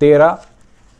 13,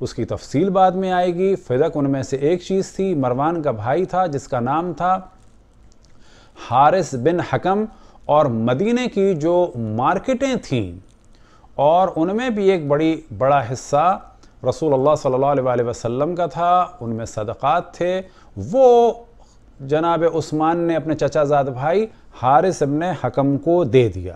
اس کی تفصیل بعد میں آئے گی۔ فدق ان میں سے ایک چیز تھی۔ مروان کا بھائی تھا جس کا نام تھا حارث بن حکم، اور مدینے کی جو مارکیٹیں تھیں اور ان میں بھی ایک بڑا حصہ رسول اللہ صلی اللہ علیہ وسلم کا تھا، ان میں صدقات تھے، وہ جناب عثمان نے اپنے چچا زاد بھائی حارث بن حکم کو دے دیا۔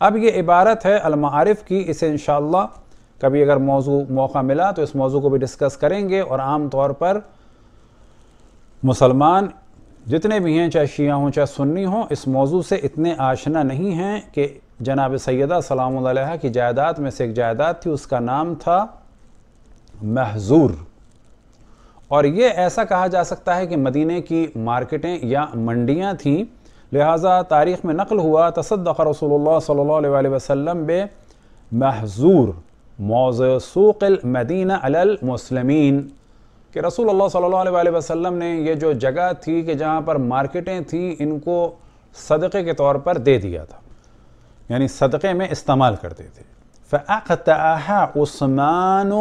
اب یہ عبارت ہے المعارف کی، اسے انشاءاللہ کبھی اگر موقع ملا تو اس موضوع کو بھی ڈسکس کریں گے۔ اور عام طور پر مسلمان جتنے بھی ہیں، چاہے شیعہ ہوں چاہے سنی ہوں، اس موضوع سے اتنے آشنا نہیں ہیں کہ جناب سیدہ سلام اللہ علیہا کی جائیداد میں سے ایک جائیداد تھی، اس کا نام تھا محظور، اور یہ ایسا کہا جا سکتا ہے کہ مدینے کی مارکیٹیں یا منڈیاں تھیں، لہٰذا تاریخ میں نقل ہوا تصدق رسول اللہ صلی اللہ علیہ وسلم بے محظور موضع سوق المدینہ علی المسلمین، کہ رسول اللہ صلی اللہ علیہ وسلم نے یہ جو جگہ تھی کہ جہاں پر مارکیٹیں تھیں ان کو صدقے کے طور پر دے دیا تھا، یعنی صدقے میں استعمال کرتے تھے۔ فَأَقْتَأَهَا عثمان،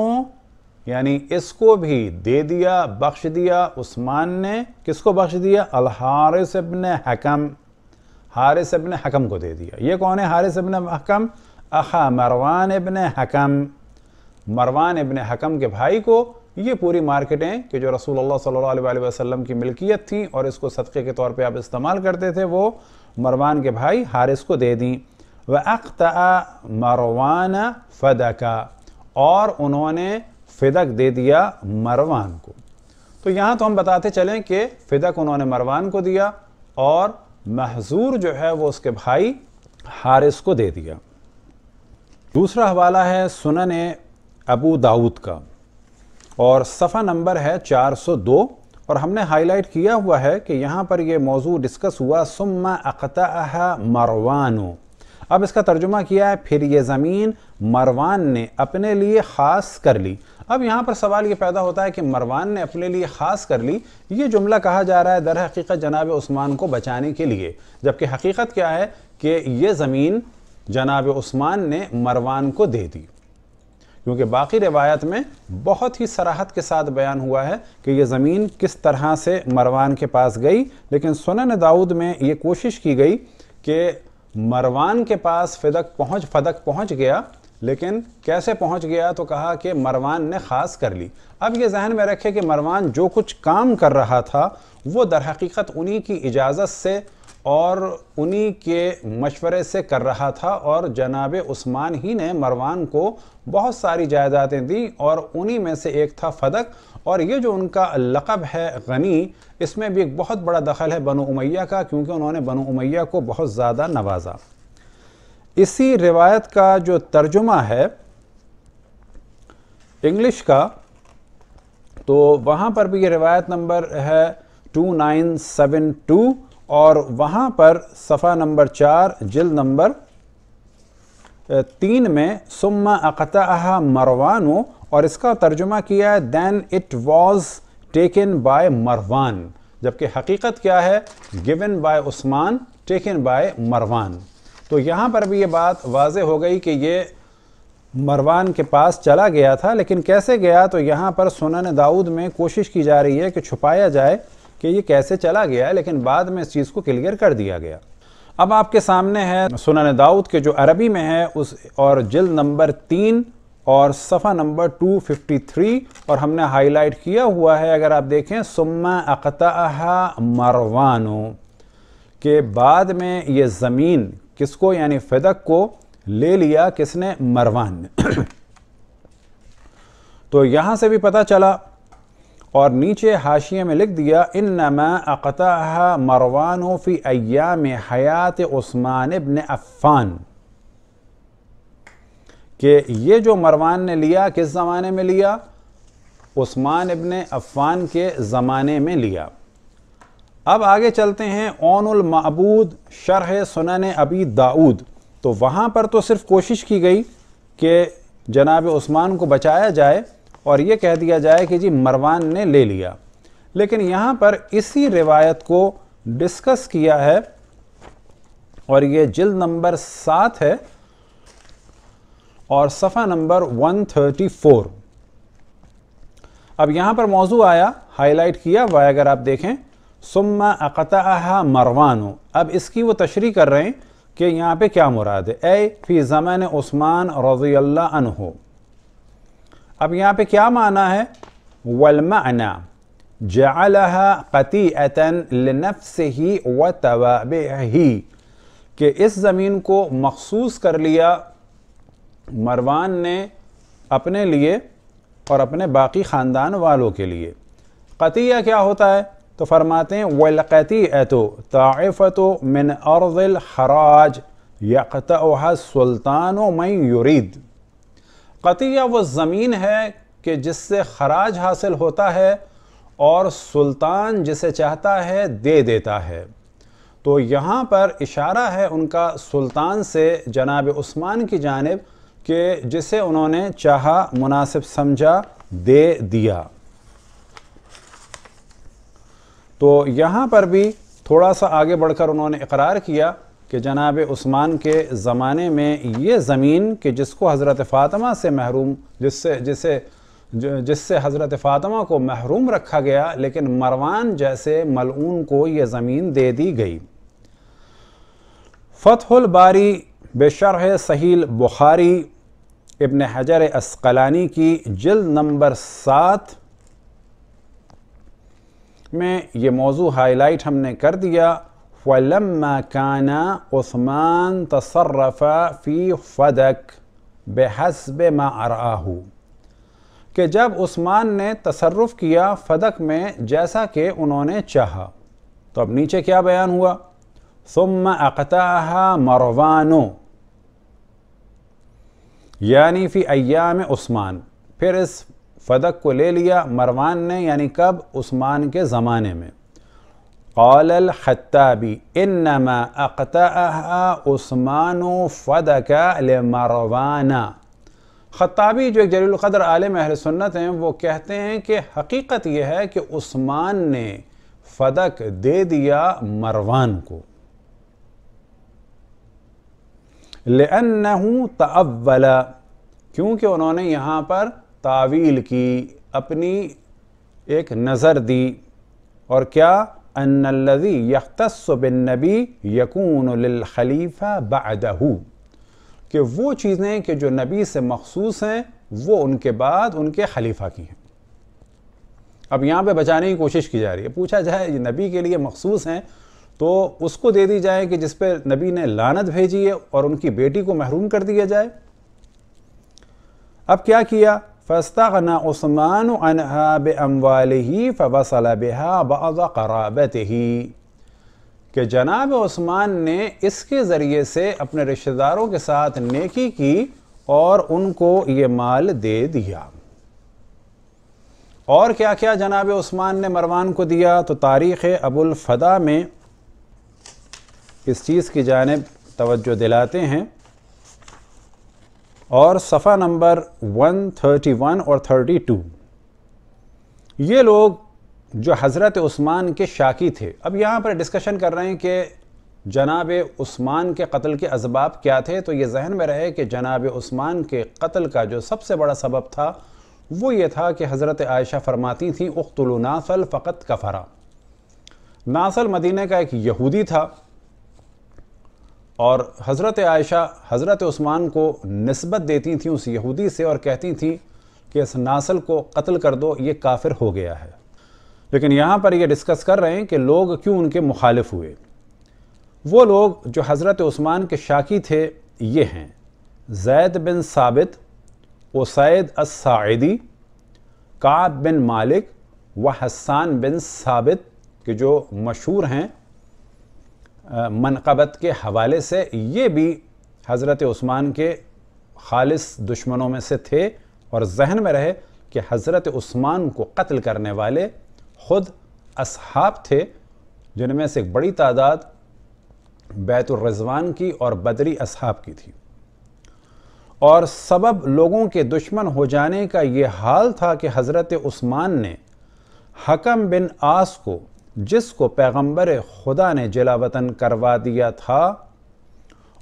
یعنی اس کو بھی دے دیا، بخش دیا عثمان نے۔ کس کو بخش دیا؟ الحارث ابن حکم، حارث ابن حکم کو دے دیا۔ یہ کون ہے حارث ابن حکم؟ اخا مروان ابن حکم، مروان ابن حکم کے بھائی کو یہ پوری مارکیٹیں کہ جو رسول اللہ صلی اللہ علیہ وسلم کی ملکیت تھیں اور اس کو صدقے کے طور پہ آپ استعمال کرتے تھے، وہ مروان کے بھائی حارث کو دے دیں۔ وَأَقْتَأَ مَرْوَانَ فَدَكَ، اور انہوں نے فدق دے دیا مروان کو۔ تو یہاں تو ہم بتاتے چلیں کہ فدق انہوں نے مروان کو دیا اور محظور جو ہے وہ اس کے بھائی حارث کو دے دیا۔ دوسرا حوالہ ہے سنن ابو داؤد کا، اور صفحہ نمبر ہے 402، اور ہم نے ہائی لائٹ کیا ہوا ہے کہ یہاں پر یہ موضوع ڈسکس ہوا ثم اقتأها مروان۔ اب اس کا ترجمہ کیا ہے پھر یہ زمین مروان نے اپنے لیے خاص کر لی۔ اب یہاں پر سوال یہ پیدا ہوتا ہے کہ مروان نے اپنے لیے خاص کر لی، یہ جملہ کہا جا رہا ہے در حقیقت جناب عثمان کو بچانے کے لیے، جبکہ حقیقت کیا ہے کہ یہ زمین جناب عثمان نے مروان کو دے دی، کیونکہ باقی روایت میں بہت ہی صراحت کے ساتھ بیان ہوا ہے کہ یہ زمین کس طرح سے مروان کے پاس گئی، لیکن سنن داؤد میں یہ کوشش کی گئی کہ مروان کے پاس فدق پہنچ گیا، لیکن کیسے پہنچ گیا؟ تو کہا کہ مروان نے خاص کر لی۔ اب یہ ذہن میں رکھے کہ مروان جو کچھ کام کر رہا تھا وہ در حقیقت انہی کی اجازت سے اور انہی کے مشورے سے کر رہا تھا، اور جناب عثمان ہی نے مروان کو بہت ساری جائیدادیں دی، اور انہی میں سے ایک تھا فدق، اور یہ جو ان کا لقب ہے غنی، اس میں بھی ایک بہت بڑا دخل ہے بنو امیہ کا، کیونکہ انہوں نے بنو امیہ کو بہت زیادہ نوازا۔ اسی روایت کا جو ترجمہ ہے انگلش کا، تو وہاں پر بھی یہ روایت نمبر ہے 2972، اور وہاں پر صفحہ نمبر 4 جلد نمبر 3 میں ثم اقتأها مروان، اور اس کا ترجمہ کیا ہے then it was taken by مروان، جبکہ حقیقت کیا ہے given by Usman taken by مروان۔ تو یہاں پر بھی یہ بات واضح ہو گئی کہ یہ مروان کے پاس چلا گیا تھا، لیکن کیسے گیا؟ تو یہاں پر سنن داؤد میں کوشش کی جا رہی ہے کہ چھپایا جائے کہ یہ کیسے چلا گیا، لیکن بعد میں اس چیز کو کلیئر کر دیا گیا۔ اب آپ کے سامنے ہے سنن داؤد کے جو عربی میں ہے اور جلد نمبر 3 اور صفحہ نمبر 253، اور ہم نے ہائی لائٹ کیا ہوا ہے، اگر آپ دیکھیں ثم اقتأها مروان، کہ بعد میں یہ زمین کس کو، یعنی فدق کو لے لیا کس نے؟ مروان نے۔ تو یہاں سے بھی پتہ چلا، اور نیچے حاشیے میں لکھ دیا انما اقتأها مروان فی ایام حیات عثمان ابن عفان، کہ یہ جو مروان نے لیا کس زمانے میں لیا؟ عثمان ابن عفان کے زمانے میں لیا۔ اب آگے چلتے ہیں عون المعبود شرح سنن ابی داؤد، تو وہاں پر تو صرف کوشش کی گئی کہ جناب عثمان کو بچایا جائے اور یہ کہہ دیا جائے کہ جی مروان نے لے لیا، لیکن یہاں پر اسی روایت کو ڈسکس کیا ہے، اور یہ جلد نمبر 7 ہے اور صفحہ نمبر 134، اب یہاں پر موضوع آیا، ہائی لائٹ کیا ہوا ہے، اگر آپ دیکھیں ثم اقطعها مروان، اب اس کی وہ تشریح کر رہے ہیں کہ یہاں پہ کیا مراد ہے، اے فی زمن عثمان رضی اللہ عنہ. اب یہاں پہ کیا معنی ہے، والمعنی جعلها قطیعة لنفسه وتوابعه، کہ اس زمین کو مخصوص کر لیا مروان نے اپنے لیے اور اپنے باقی خاندان والوں کے لیے. قطیعہ کیا ہوتا ہے؟ تو فرماتے ہیں وَالْقَطِيعَةُ طَائِفَةُ مِنْ أَرْضِ الْحَرَاجِ يَقْطَعُهَا السُّلْطَانُ مَنْ يُرِيدُ. قطیعہ وہ زمین ہے کہ جس سے خراج حاصل ہوتا ہے اور سلطان جسے چاہتا ہے دے دیتا ہے. تو یہاں پر اشارہ ہے ان کا سلطان سے جناب عثمان کی جانب کہ جسے انہوں نے چاہا مناسب سمجھا دے دیا. تو یہاں پر بھی تھوڑا سا آگے بڑھ کر انہوں نے اقرار کیا کہ جناب عثمان کے زمانے میں یہ زمین کہ جس کو حضرت فاطمہ سے محروم جس سے حضرت فاطمہ کو محروم رکھا گیا، لیکن مروان جیسے ملعون کو یہ زمین دے دی گئی. فتح الباری بشرح صحیح بخاری ابن حجر عسقلانی کی جلد نمبر 7 میں یہ موضوع ہائی لائٹ ہم نے کر دیا. وَلَمَّا كَانَ عثمان تصرف فی فدک بحسب ما ارآہ، کہ جب عثمان نے تصرف کیا فدک میں جیسا کہ انہوں نے چاہا. تو اب نیچے کیا بیان ہوا، ثم اقطعها مروان، یعنی فی ایام عثمان، پھر اس فدق کو لے لیا مروان نے، یعنی کب، عثمان کے زمانے میں. قال الخطابی انما اقطعها عثمان فدق لمروان. خطابی جو ایک جلیل القدر عالم اہل سنت ہیں، وہ کہتے ہیں کہ حقیقت یہ ہے کہ عثمان نے فدق دے دیا مروان کو. لأنه تأول، کیونکہ انہوں نے یہاں پر تعویل کی، اپنی ایک نظر دی. اور کیا، ان الذی یختص بالنبی یکون للخلیفہ بعدہ، کہ وہ چیزیں کہ جو نبی سے مخصوص ہیں وہ ان کے بعد ان کے خلیفہ کی ہیں. اب یہاں پہ بچانے کی کوشش کی جا رہی ہے. پوچھا جائے یہ نبی کے لیے مخصوص ہیں تو اس کو دے دی جائے کہ جس پہ نبی نے لعنت بھیجی ہے، اور ان کی بیٹی کو محروم کر دیا جائے. اب کیا کیا، فاستغنى عثمان عنها باموالہ فوصل بها بعض قرابته، کہ جناب عثمان نے اس کے ذریعے سے اپنے رشتہ داروں کے ساتھ نیکی کی اور ان کو یہ مال دے دیا. اور کیا کیا جناب عثمان نے مروان کو دیا، تو تاریخ ابو الفدا میں اس چیز کی جانب توجہ دلاتے ہیں، اور صفحہ نمبر 131 اور 32. یہ لوگ جو حضرت عثمان کے شاکی تھے، اب یہاں پر ڈسکشن کر رہے ہیں کہ جناب عثمان کے قتل کے اسباب کیا تھے. تو یہ ذہن میں رہے کہ جناب عثمان کے قتل کا جو سب سے بڑا سبب تھا وہ یہ تھا کہ حضرت عائشہ فرماتی تھیں اقتلوا ناصل فقط کفرا. ناصل مدینہ کا ایک یہودی تھا، اور حضرت عائشہ حضرت عثمان کو نسبت دیتی تھیں اس یہودی سے، اور کہتی تھیں کہ اس ناصل کو قتل کر دو، یہ کافر ہو گیا ہے. لیکن یہاں پر یہ ڈسکس کر رہے ہیں کہ لوگ کیوں ان کے مخالف ہوئے. وہ لوگ جو حضرت عثمان کے شاکی تھے یہ ہیں زید بن ثابت، اسید الساعدی، کعب بن مالک و حسان بن ثابت، کہ جو مشہور ہیں منقبت کے حوالے سے. یہ بھی حضرت عثمان کے خالص دشمنوں میں سے تھے، اور ذہن میں رہے کہ حضرت عثمان کو قتل کرنے والے خود اصحاب تھے، جن میں سے ایک بڑی تعداد بیت الرضوان کی اور بدری اصحاب کی تھی. اور سبب لوگوں کے دشمن ہو جانے کا یہ حال تھا کہ حضرت عثمان نے حکم بن عاص کو، جس کو پیغمبر خدا نے جلا وطن کروا دیا تھا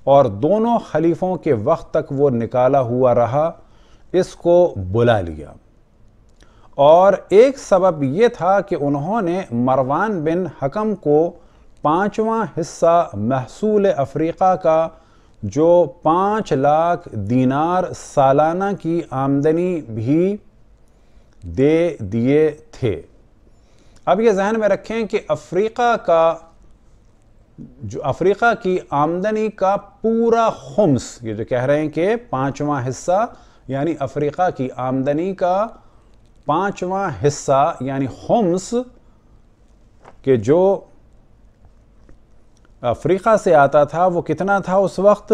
اور دونوں خلیفوں کے وقت تک وہ نکالا ہوا رہا، اس کو بلا لیا اور ایک سبب یہ تھا کہ انہوں نے مروان بن حکم کو 5واں حصہ محصول افریقہ کا جو 5 لاکھ دینار سالانہ کی آمدنی بھی دے دیے تھے۔ اب یہ ذہن میں رکھیں کہ افریقہ کی آمدنی کا پورا خمس، یہ جو کہہ رہے ہیں کہ 5واں حصہ یعنی افریقہ کی آمدنی کا 5واں حصہ یعنی خمس، کہ جو افریقہ سے آتا تھا وہ کتنا تھا اس وقت؟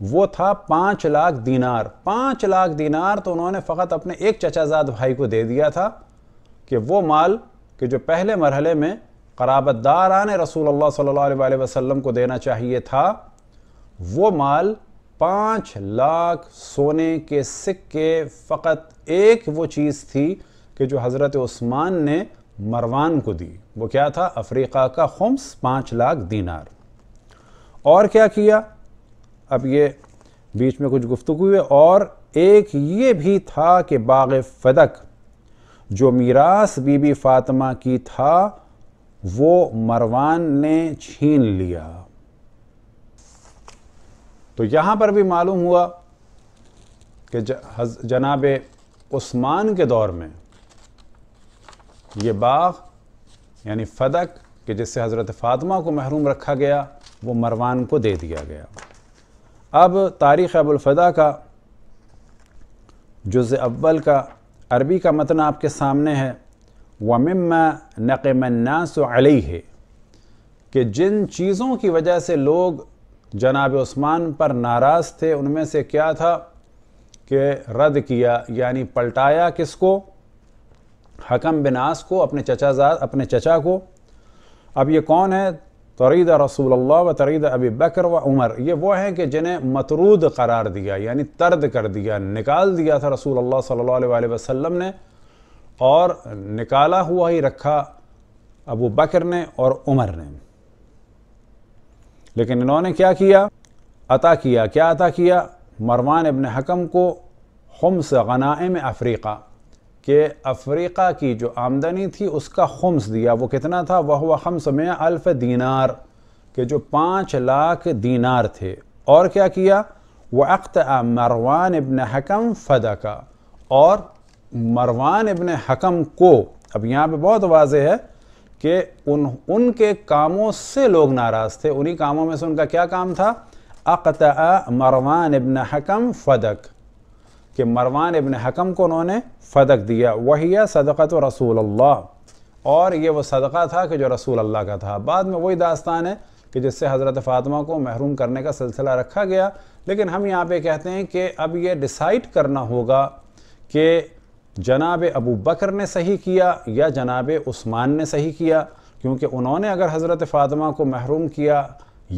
وہ تھا 5 لاکھ دینار۔ 5 لاکھ دینار تو انہوں نے فقط اپنے ایک چچا زاد بھائی کو دے دیا تھا کہ وہ مال کہ جو پہلے مرحلے میں قرابت داران رسول اللہ صلی اللہ علیہ وسلم کو دینا چاہیے تھا، وہ مال 5 لاکھ سونے کے سکے، فقط ایک وہ چیز تھی کہ جو حضرت عثمان نے مروان کو دی۔ وہ کیا تھا؟ افریقہ کا خمس 5 لاکھ دینار۔ اور کیا کیا؟ اب یہ بیچ میں کچھ گفتگو ہوئی، اور ایک یہ بھی تھا کہ باغ فدق جو میراث بی بی فاطمہ کی تھا وہ مروان نے چھین لیا۔ تو یہاں پر بھی معلوم ہوا کہ جناب عثمان کے دور میں یہ باغ یعنی فدق کہ جس سے حضرت فاطمہ کو محروم رکھا گیا وہ مروان کو دے دیا گیا۔ اب تاریخ ابو الفدا کا جزء اول کا عربی کا متن آپ کے سامنے ہے۔ وَمِمَّا نَقِمَ النَّاسُ عَلَيْهِ، کہ جن چیزوں کی وجہ سے لوگ جناب عثمان پر ناراض تھے ان میں سے کیا تھا کہ رد کیا یعنی پلٹایا کس کو؟ حکم بن عاص کو، اپنے چچا کو۔ اب یہ کون ہے؟ ترید رسول اللہ و ترید ابی بکر و عمر، یہ وہ ہیں کہ جنہیں مطرود قرار دیا یعنی طرد کر دیا، نکال دیا تھا رسول اللہ صلی اللہ علیہ وسلم نے، اور نکالا ہوا ہی رکھا ابو بکر نے اور عمر نے۔ لیکن انہوں نے کیا کیا؟ عطا کیا۔ کیا عطا کیا؟ مروان ابن حکم کو خمس غنائم افریقہ، کہ افریقہ کی جو آمدنی تھی اس کا خمس دیا۔ وہ کتنا تھا؟ وَهُوَ 500,000 دینار، کہ جو 5 لاکھ دینار تھے۔ اور کیا کیا؟ وَأَقْتَعَ مروان ابن حکم فَدَقَ، اور مروان ابن حکم کو، اب یہاں پہ بہت واضح ہے کہ ان کے کاموں سے لوگ ناراض تھے۔ انہی کاموں میں سے ان کا کیا کام تھا؟ اقتع مروان ابن حکم فدق، کہ مروان ابن حکم کو انہوں نے فدق دیا۔ وَهِيَ صَدَقَةُ رسول اللہ، اور یہ وہ صدقہ تھا کہ جو رسول اللہ کا تھا۔ بعد میں وہی داستان ہے کہ جس سے حضرت فاطمہ کو محروم کرنے کا سلسلہ رکھا گیا، لیکن ہم یہاں پہ کہتے ہیں کہ اب یہ ڈیسائیڈ کرنا ہوگا کہ جناب ابو بکر نے صحیح کیا یا جناب عثمان نے صحیح کیا، کیونکہ انہوں نے اگر حضرت فاطمہ کو محروم کیا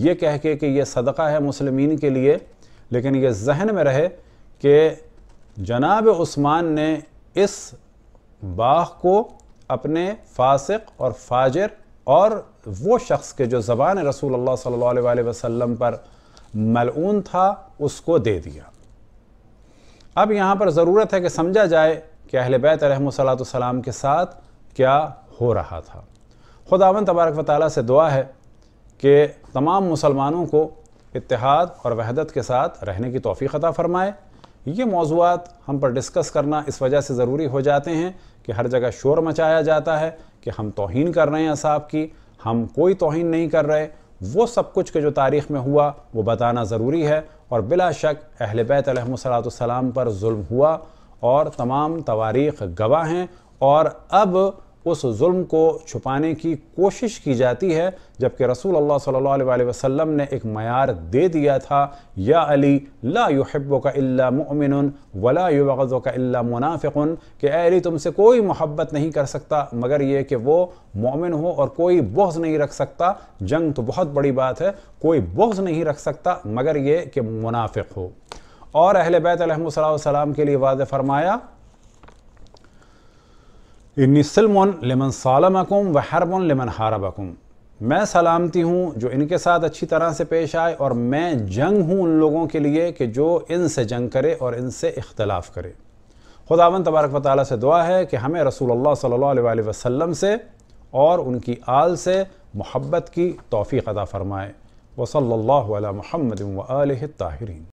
یہ کہہ کے کہ یہ صدقہ ہے مسلمین کے لیے، لیکن یہ ذہن میں رہے کہ جناب عثمان نے اس باغ کو اپنے فاسق اور فاجر اور وہ شخص کے جو زبان رسول اللہ صلی اللہ علیہ وسلم پر ملعون تھا اس کو دے دیا۔ اب یہاں پر ضرورت ہے کہ سمجھا جائے کہ اہل بیت علیہم السلام کے ساتھ کیا ہو رہا تھا۔ خداوند تبارک و تعالیٰ سے دعا ہے کہ تمام مسلمانوں کو اتحاد اور وحدت کے ساتھ رہنے کی توفیق عطا فرمائے۔ یہ موضوعات ہم پر ڈسکس کرنا اس وجہ سے ضروری ہو جاتے ہیں کہ ہر جگہ شور مچایا جاتا ہے کہ ہم توہین کر رہے ہیں اصحاب کی، ہم کوئی توہین نہیں کر رہے۔ وہ سب کچھ کہ جو تاریخ میں ہوا وہ بتانا ضروری ہے، اور بلا شک اہل بیت علیہم السلام پر ظلم ہوا اور تمام تواریخ گواہ ہیں، اور اب اس ظلم کو چھپانے کی کوشش کی جاتی ہے، جبکہ رسول اللہ صلی اللہ علیہ وسلم نے ایک معیار دے دیا تھا، یا علی لا یحبک الا مؤمن ولا یبغضک الا منافق، کہ اے علی تم سے کوئی محبت نہیں کر سکتا مگر یہ کہ وہ مومن ہو، اور کوئی بغض نہیں رکھ سکتا، جنگ تو بہت بڑی بات ہے، کوئی بغض نہیں رکھ سکتا مگر یہ کہ منافق ہو۔ اور اہل بیت علیہم السلام کے لیے واضح فرمایا انی سلم لمن صالمکم وحرب لمن حاربکم، میں سلامتی ہوں جو ان کے ساتھ اچھی طرح سے پیش آئے، اور میں جنگ ہوں ان لوگوں کے لیے کہ جو ان سے جنگ کرے اور ان سے اختلاف کرے۔ خداوند تبارک و تعالیٰ سے دعا ہے کہ ہمیں رسول اللہ صلی اللہ علیہ وسلم سے اور ان کی آل سے محبت کی توفیق عطا فرمائے۔ وصلی اللہ علی محمد و آلہ الطاہرین۔